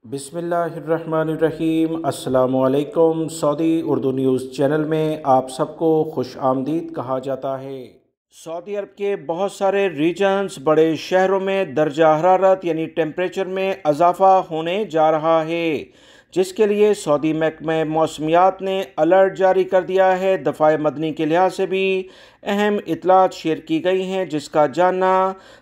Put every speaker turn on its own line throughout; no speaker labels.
बिस्मिल्लाहिर्रहमानिर्रहीम। अस्सलामुअलैकुम। Saudi Urdu news channel में आप सबको खुश आमदीद कहा जाता है। सऊदी अरब के बहुत सारे रीजन्स, बड़े शहरों में दर्जा हरारत यानी टेम्परेचर में इजाफा होने जा रहा है, जिसके लिए सऊदी महकमा मौसमियात ने अलर्ट जारी कर दिया है। दफ़ाए मदनी के लिहाज से भी अहम इतलात शेयर की गई हैं, जिसका जानना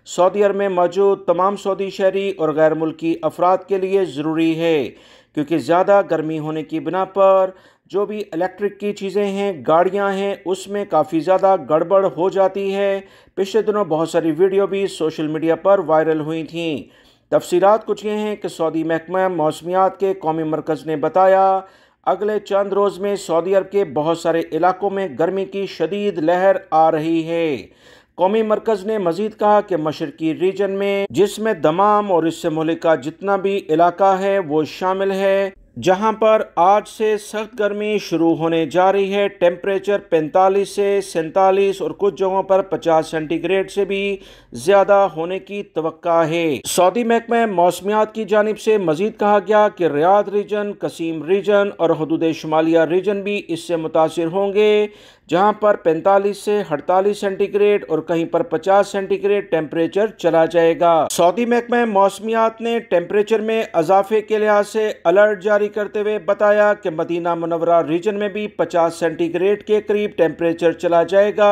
सऊदी अरब में मौजूद तमाम सऊदी शहरी और गैर मुल्की अफराद के लिए ज़रूरी है, क्योंकि ज़्यादा गर्मी होने की बिना पर जो भी इलेक्ट्रिक की चीज़ें हैं, गाड़ियां हैं, उसमें काफ़ी ज़्यादा गड़बड़ हो जाती है। पिछले दिनों बहुत सारी वीडियो भी सोशल मीडिया पर वायरल हुई थी। तफसीलात कुछ ये हैं कि सऊदी महकमा मौसमियात के कौमी मरकज़ ने बताया, अगले चंद रोज़ में सऊदी अरब के बहुत सारे इलाकों में गर्मी की शदीद लहर आ रही है। कौमी मरकज़ ने मज़ीद कहा कि मशरकी रीजन में, जिसमें दमाम और इससे मुल्का जितना भी इलाका है वो शामिल है, जहां पर आज से सख्त गर्मी शुरू होने जा रही है। टेम्परेचर 45 से 47 और कुछ जगहों पर 50 सेंटीग्रेड से भी ज़्यादा होने की तवक्का है। सऊदी महकमा मौसमियात की जानिब से मज़ीद कहा गया कि रियाद रीजन, कसीम रीजन और हदूद शुमालिया रीजन भी इससे मुतासिर होंगे, जहां पर 45 से 48 सेंटीग्रेड और कहीं पर 50 सेंटीग्रेड टेम्परेचर चला जाएगा। सऊदी महकमा मौसमियात ने टेम्परेचर में इजाफे के लिहाज से अलर्ट जारी करते हुए बताया कि मदीना मुनव्वरा रीजन में भी 50 सेंटीग्रेड के करीब टेम्परेचर चला जाएगा।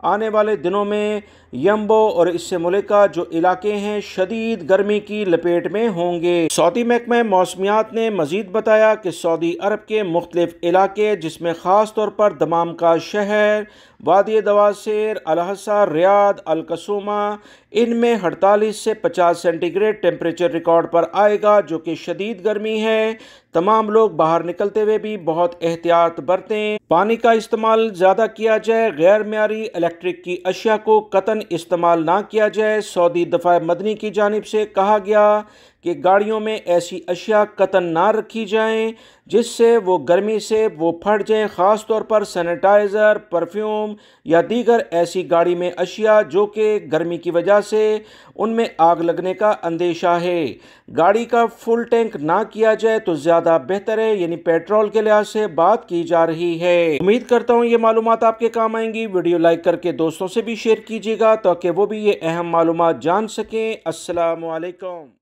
आने वाले दिनों में यम्बो और इससे मुल्का जो इलाके हैं शदीद गर्मी की लपेट में होंगे। सऊदी महकमा मौसमियात ने मजीद बताया कि सऊदी अरब के मुख्तलिफ इलाके, जिसमें ख़ास तौर पर दमाम का शहर, वादी दवासेर, अल-हसा, रियाद, अल-कसूमा, इनमें 48 से 50 सेंटीग्रेड टेम्परेचर रिकॉर्ड पर आएगा, जो कि शदीद गर्मी है। तमाम लोग बाहर निकलते हुए भी बहुत एहतियात बरतें, पानी का इस्तेमाल ज़्यादा किया जाए, गैर मियारी इलेक्ट्रिक की अशिया को कतन इस्तेमाल ना किया जाए। सऊदी दफ़ा मदनी की जानिब से कहा गया कि गाड़ियों में ऐसी अशिया कतन ना रखी जाएं जिससे वो गर्मी से वो फट जाएं, ख़ास तौर पर सैनिटाइज़र, परफ्यूम या दीगर ऐसी गाड़ी में अशिया जो कि गर्मी की वजह से उनमें आग लगने का अंदेशा है। गाड़ी का फुल टैंक ना किया जाए तो ज़्यादा बेहतर है, यानी पेट्रोल के लिहाज से बात की जा रही है। उम्मीद करता हूँ ये मालूमात आपके काम आएंगी। वीडियो लाइक करके दोस्तों से भी शेयर कीजिएगा ताकि वो भी ये अहम मालूमात जान सकें। अस्सलामु अलैकुम।